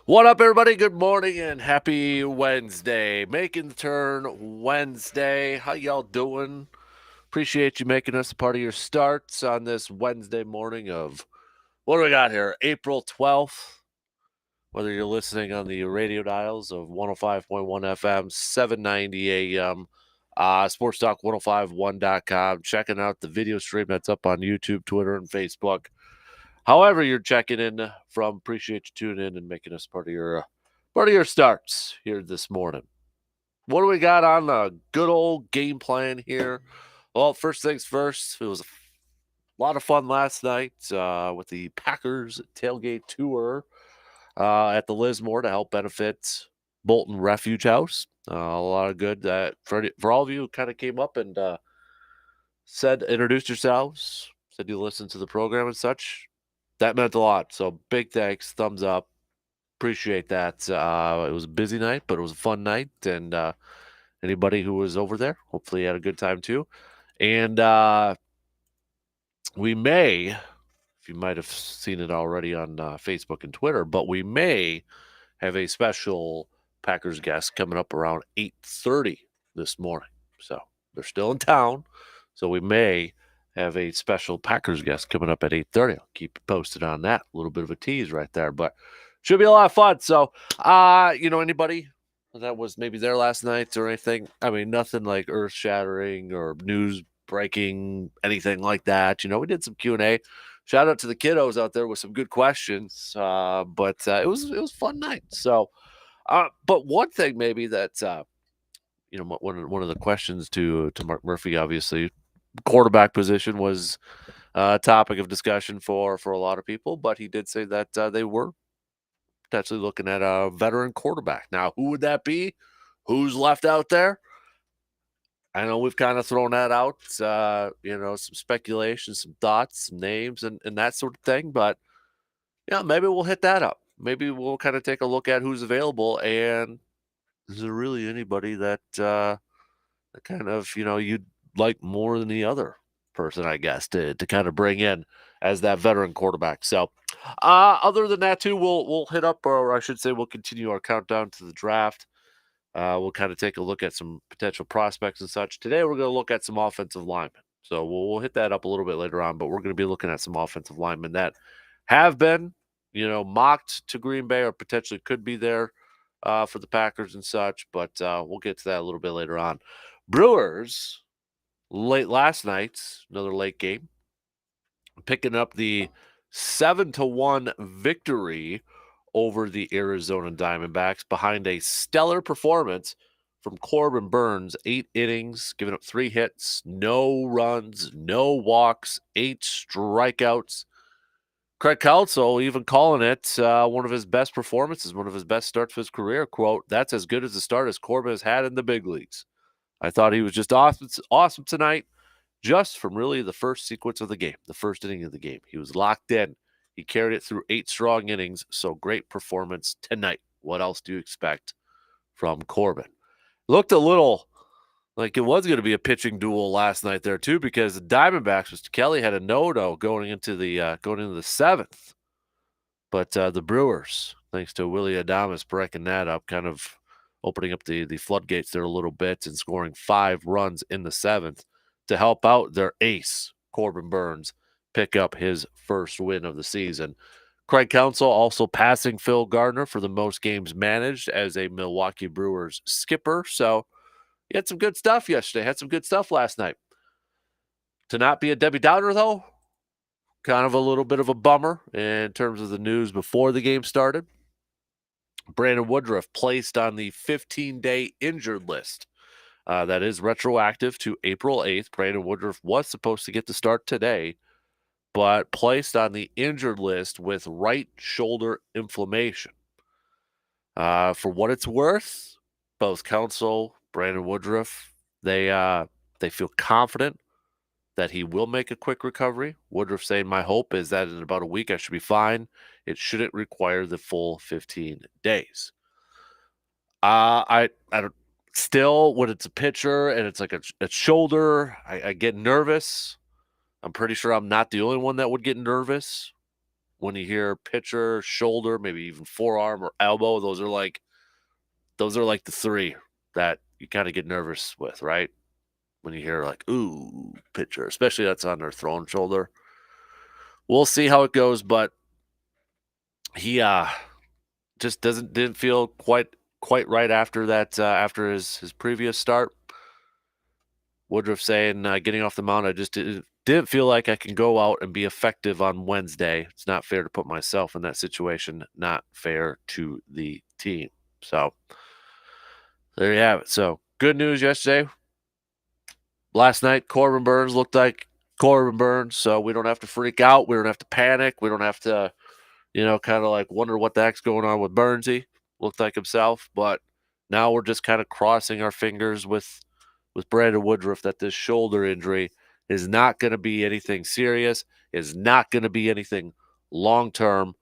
What up, everybody? Good morning and happy Wednesday. Making the turn Wednesday. How y'all doing? Appreciate you making us a part of your starts on this Wednesday morning of what do we got here? April 12th. Whether you're listening on the radio dials of 105.1 FM, 790 AM, Sports Talk 1051.com, checking out the video stream that's up on YouTube, Twitter, and Facebook. However you're checking in from, appreciate you tuning in and making us part of your starts here this morning. What do we got on the good old game plan here? Well, first things first, it was a lot of fun last night with the Packers tailgate tour at the Lismore to help benefit Bolton Refuge House. A lot of good for all of you who kind of came up and introduced yourselves, said you listened to the program and such. That meant a lot. So big thanks, thumbs up. Appreciate that. It was a busy night, but it was a fun night. And anybody who was over there, hopefully had a good time too. And we may, if you might have seen it already on Facebook and Twitter, but we may have a special Packers guest coming up around 8:30 this morning. So they're still in town. So we may have a special Packers guest coming up at 8:30. I'll keep you posted on that. A little bit of a tease right there, but should be a lot of fun. So, anybody that was maybe there last night or anything, I mean, nothing like earth shattering or news breaking, anything like that. We did some Q&A. Shout out to the kiddos out there with some good questions. But it was a fun night. So, but one thing maybe that one of the questions to Mark Murphy, obviously, quarterback position was a topic of discussion for a lot of people. But he did say that they were potentially looking at a veteran quarterback. Now, who would that be? Who's left out there? I know we've kind of thrown that out, some speculation, some thoughts, some names, and that sort of thing. But yeah, maybe we'll hit that up. Maybe we'll kind of take a look at who's available, and is there really anybody that kind of you'd like more than the other person, I guess, to kind of bring in as that veteran quarterback. So, other than that, too, we'll hit up, or I should say, we'll continue our countdown to the draft. We'll kind of take a look at some potential prospects and such. Today, we're going to look at some offensive linemen. So we'll hit that up a little bit later on, but we're going to be looking at some offensive linemen that have been, mocked to Green Bay or potentially could be there for the Packers and such. But we'll get to that a little bit later on. Brewers, late last night, another late game, picking up the 7-1 victory over the Arizona Diamondbacks behind a stellar performance from Corbin Burnes. 8 innings, giving up 3 hits, no runs, no walks, 8 strikeouts. Craig Counsell even calling it one of his best performances, one of his best starts of his career. Quote, "That's as good as a start as Corbin has had in the big leagues. I thought he was just awesome tonight, just from really the first sequence of the game, the first inning of the game. He was locked in. He carried it through 8 strong innings, so great performance tonight. What else do you expect from Corbin?" Looked a little like it was going to be a pitching duel last night there too, because the Diamondbacks, Mr. Kelly, had a no-no going into the 7th, but the Brewers, thanks to Willie Adames breaking that up, kind of opening up the floodgates there a little bit and scoring 5 runs in the 7th to help out their ace, Corbin Burnes, pick up his first win of the season. Craig Counsell also passing Phil Gardner for the most games managed as a Milwaukee Brewers skipper. So he had some good stuff yesterday, had some good stuff last night. To not be a Debbie Downer, though, kind of a little bit of a bummer in terms of the news before the game started. Brandon Woodruff placed on the 15-day injured list. That is retroactive to April 8th. Brandon Woodruff was supposed to get the start today, but placed on the injured list with right shoulder inflammation. For what it's worth, both Counsell, Brandon Woodruff, they feel confident that he will make a quick recovery. Woodruff saying, "My hope is that in about a week I should be fine. It shouldn't require the full 15 days." I don't. Still, when it's a pitcher and it's like a shoulder, I get nervous. I'm pretty sure I'm not the only one that would get nervous. when you hear pitcher, shoulder, maybe even forearm or elbow. Those are like the three that you kind of get nervous with, right? When you hear like, ooh, pitcher, especially that's on their thrown shoulder. We'll see how it goes, but he just didn't feel quite right after that after his previous start. Woodruff saying getting off the mound, I just didn't feel like I can go out and be effective on Wednesday. It's not fair to put myself in that situation. Not fair to the team. So there you have it. So good news yesterday. Last night, Corbin Burns looked like Corbin Burns, so we don't have to freak out. We don't have to panic. We don't have to, kind of like wonder what the heck's going on with Burnsy. Looked like himself, but now we're just kind of crossing our fingers with Brandon Woodruff that this shoulder injury is not going to be anything serious, is not going to be anything long term,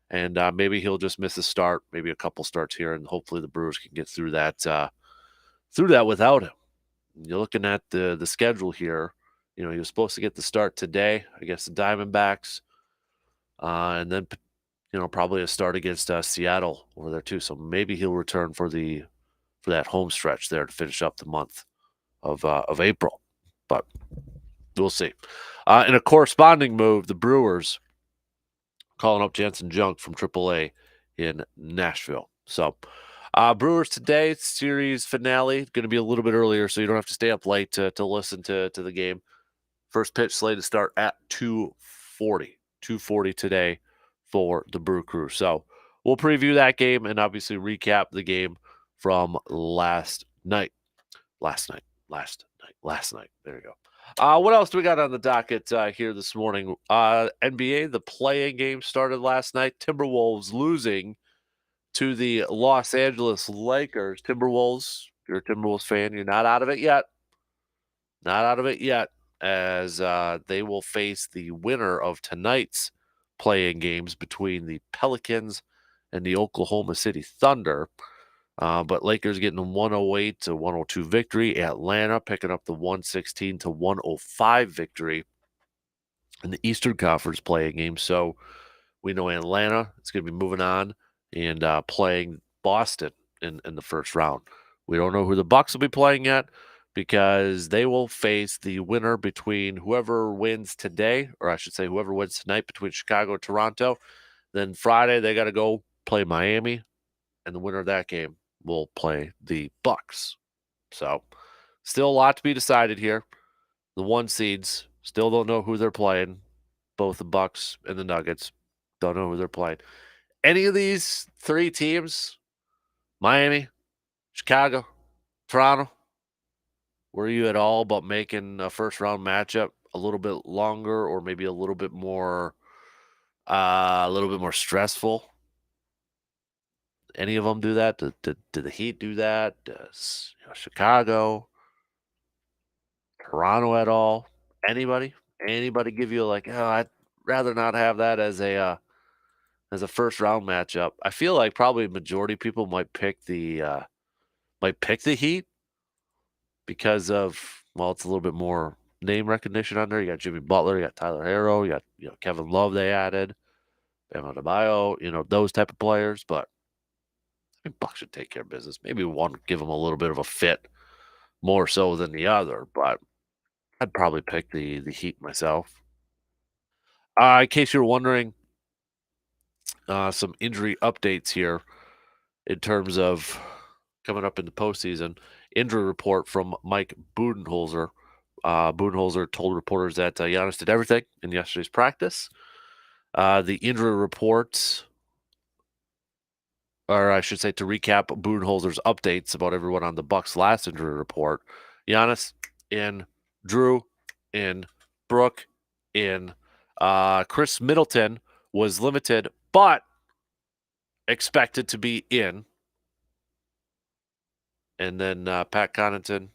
and maybe he'll just miss a start, maybe a couple starts here, and hopefully the Brewers can get through that without him. You're looking at the schedule here. He was supposed to get the start today against the Diamondbacks, and then probably a start against Seattle over there too. So maybe he'll return for that home stretch there to finish up the month of April, but we'll see. In a corresponding move, the Brewers calling up Jansen Junk from AAA in Nashville. So Brewers today, series finale, going to be a little bit earlier, so you don't have to stay up late to listen to the game. First pitch slated to start at 2:40. 2:40 today for the Brew Crew. So we'll preview that game and obviously recap the game from last night. Last night. There you go. What else do we got on the docket here this morning? NBA, the play-in game started last night. Timberwolves losing to the Los Angeles Lakers. Timberwolves, if you're a Timberwolves fan, you're not out of it yet. Not out of it yet, as they will face the winner of tonight's play-in games between the Pelicans and the Oklahoma City Thunder. But Lakers getting a 108 to 102 victory. Atlanta picking up the 116 to 105 victory in the Eastern Conference play-in game. So we know Atlanta is going to be moving on and playing Boston in the first round. We don't know who the Bucks will be playing yet because they will face the winner between whoever wins today, or I should say whoever wins tonight between Chicago and Toronto. Then Friday they got to go play Miami, and the winner of that game will play the Bucks. So still a lot to be decided here. The one seeds still don't know who they're playing. Both the Bucks and the Nuggets don't know who they're playing. Any of these three teams, Miami, Chicago, Toronto, were you at all about making a first round matchup a little bit longer or maybe a little bit more stressful? Any of them do that? Did the Heat do that? Does Chicago, Toronto at all? Anybody? Anybody give you like, oh, I'd rather not have that as a first round matchup? I feel like probably majority of people might pick the Heat because of, well, it's a little bit more name recognition on there. You got Jimmy Butler, you got Tyler Herro, you got Kevin Love they added, Bam Adebayo, those type of players. But I think Bucks should take care of business. Maybe one give them a little bit of a fit more so than the other, but I'd probably pick the Heat myself. In case you're wondering, some injury updates here in terms of coming up in the postseason. Injury report from Mike Budenholzer. Budenholzer told reporters that Giannis did everything in yesterday's practice. The injury reports, or I should say to recap Budenholzer's updates about everyone on the Bucks' last injury report. Giannis in, Drew in, Brooke in. Chris Middleton was limited, but expected to be in. And then Pat Connaughton,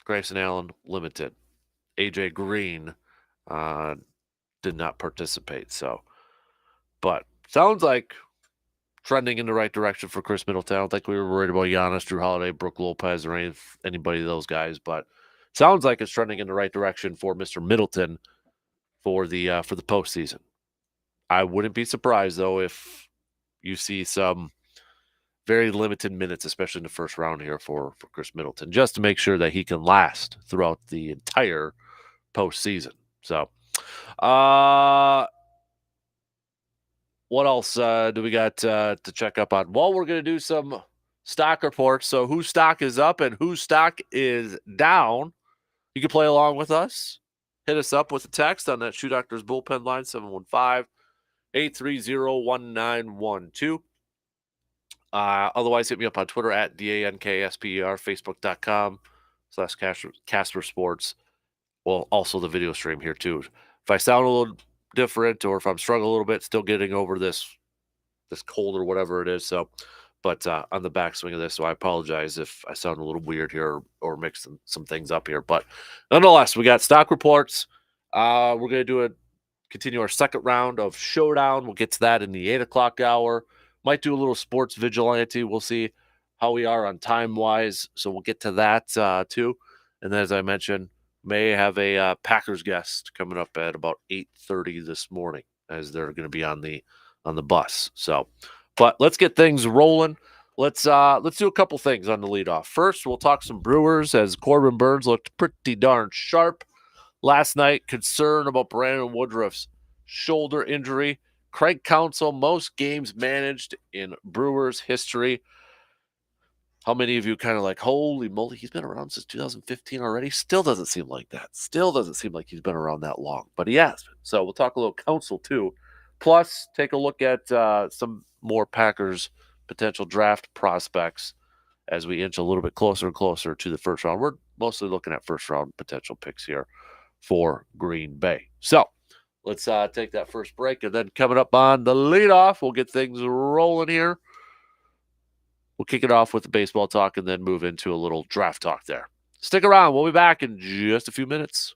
Grayson Allen, limited. AJ Green did not participate. So, but sounds like trending in the right direction for Chris Middleton. I don't think we were worried about Giannis, Drew Holiday, Brook Lopez, or anybody of those guys. But sounds like it's trending in the right direction for Mr. Middleton for the postseason. I wouldn't be surprised, though, if you see some very limited minutes, especially in the first round here for Chris Middleton, just to make sure that he can last throughout the entire postseason. So, uh, what else do we got to check up on? Well, we're going to do some stock reports. So, whose stock is up and whose stock is down? You can play along with us. Hit us up with a text on that Shoe Doctors bullpen line, 715-830-1912. Otherwise, hit me up on Twitter at DANKSPER, Facebook.com/Casper Sports. Well, also the video stream here, too. If I sound a little different or if I'm struggling a little bit, still getting over this cold or whatever it is. So, but on the backswing of this, so I apologize if I sound a little weird here or mix some things up here. But nonetheless, we got stock reports. We're going to continue our second round of Showdown. We'll get to that in the 8 o'clock hour. Might do a little sports vigilante. We'll see how we are on time-wise. So we'll get to that too. And then, as I mentioned, may have a Packers guest coming up at about 8:30 this morning, as they're going to be on the bus. So, but let's get things rolling. Let's do a couple things on the leadoff. First, we'll talk some Brewers, as Corbin Burns looked pretty darn sharp last night. Concern about Brandon Woodruff's shoulder injury. Craig Counsell, most games managed in Brewers history. How many of you kind of like, holy moly, he's been around since 2015 already? Still doesn't seem like that. Still doesn't seem like he's been around that long, but he has been. So we'll talk a little Counsell too. Plus, take a look at some more Packers potential draft prospects as we inch a little bit closer and closer to the first round. We're mostly looking at first round potential picks here for Green Bay. So let's take that first break, and then coming up on the leadoff, we'll get things rolling here. We'll kick it off with the baseball talk and then move into a little draft talk there. Stick around. We'll be back in just a few minutes.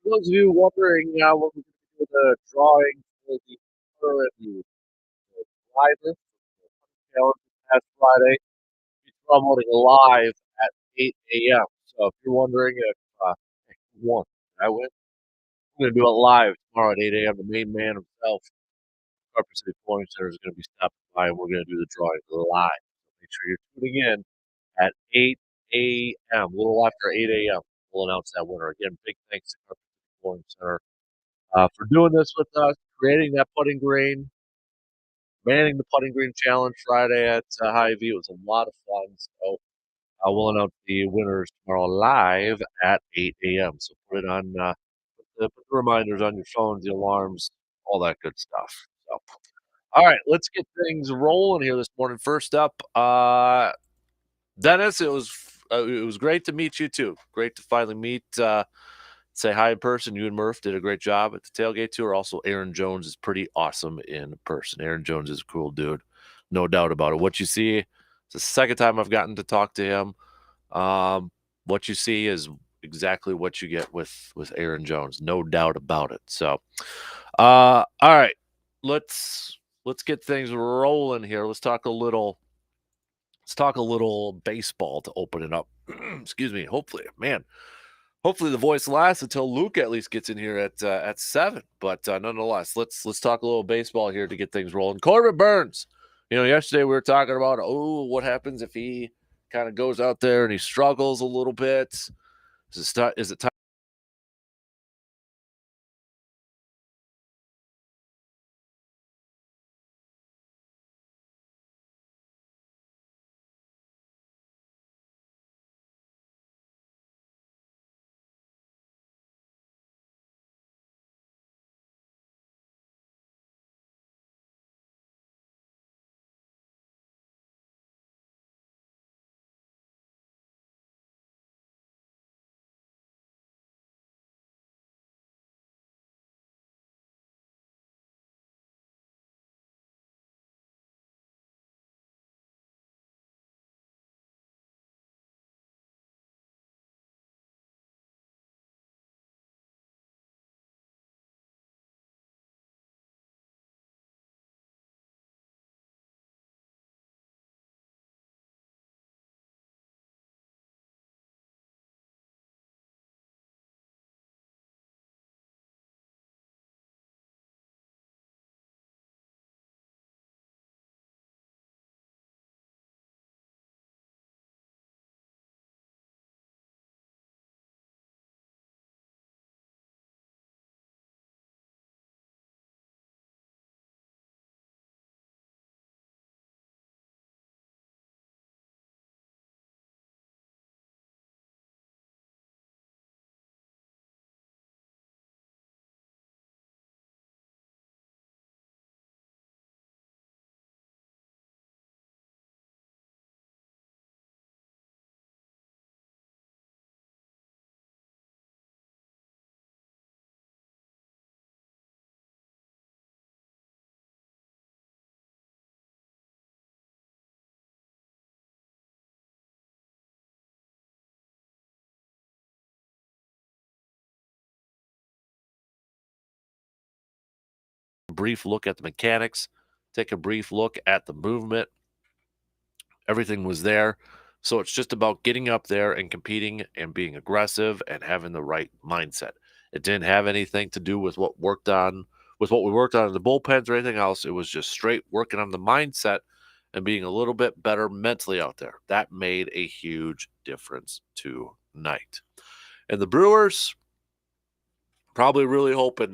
For those of you wondering what we're going to do the drawing for the winner and the driver calendar past Friday, we're promoting live at 8 a.m. So if you're wondering if you won, I win, we're going to do it live tomorrow at 8 a.m. The main man himself, Carper City Flooring Center, is going to be stopping by and we're going to do the drawing live. So make sure you're tuning in at 8 a.m. A little after 8 a.m. We'll announce that winner. Again, big thanks to Carper City Flooring Center for doing this with us, creating that putting green, manning the putting green challenge Friday at Hy-Vee. It was a lot of fun. So we'll announce the winners tomorrow live at 8 a.m. So put it on, put the reminders on your phones, the alarms, all that good stuff. So, all right, let's get things rolling here this morning. First up, Dennis, it was great to meet you too. Great to finally meet. Say hi in person. You and Murph did a great job at the tailgate tour. Also, Aaron Jones is pretty awesome in person. Aaron Jones is a cool dude, no doubt about it. What you see, it's the second time I've gotten to talk to him. What you see is exactly what you get with Aaron Jones, no doubt about it. So, all right, let's get things rolling here. Let's talk a little baseball to open it up. Excuse me. Hopefully, man. Hopefully the voice lasts until Luke at least gets in here at 7. But nonetheless, let's talk a little baseball here to get things rolling. Corbin Burns. You know, yesterday we were talking about what happens if he kind of goes out there and he struggles a little bit. Is it time? Brief look at the mechanics, take a brief look at the movement. Everything was there. So it's just about getting up there and competing and being aggressive and having the right mindset. It didn't have anything to do with what we worked on in the bullpens or anything else. It was just straight working on the mindset and being a little bit better mentally out there. That made a huge difference tonight. And the Brewers probably really hoping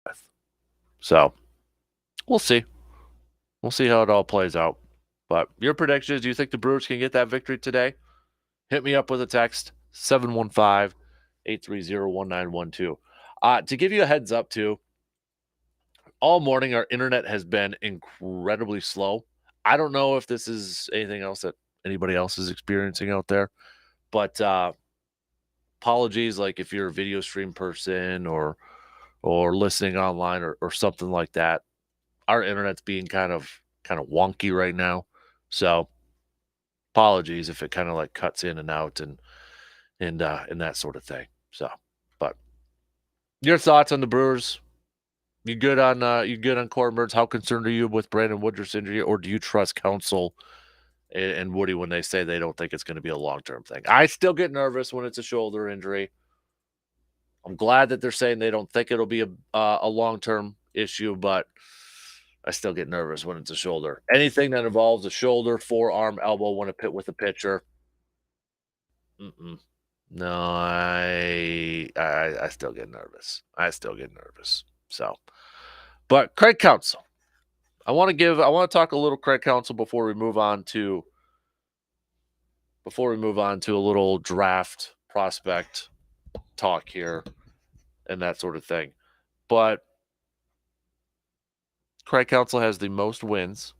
with. So we'll see. We'll see how it all plays out. But your predictions, do you think the Brewers can get that victory today? Hit me up with a text, 715-830-1912. To give you a heads up, too, all morning our internet has been incredibly slow. I don't know if this is anything else that anybody else is experiencing out there, but apologies, like if you're a video stream person or listening online or something like that. Our internet's being kind of wonky right now. So apologies if it kind of like cuts in and out and that sort of thing. So, but your thoughts on the Brewers? You good on Corbin Burnes? How concerned are you with Brandon Woodruff's injury, or do you trust Counsell and Woody when they say they don't think it's going to be a long-term thing? I still get nervous when it's a shoulder injury. I'm glad that they're saying they don't think it'll be a long-term issue, but I still get nervous when it's a shoulder. Anything that involves a shoulder, forearm, elbow when it pit with a pitcher. No, I still get nervous. So, but Craig Counsell. I want to talk a little Craig Counsell before we move on to a little draft prospect talk here and that sort of thing. But Craig Counsell has the most wins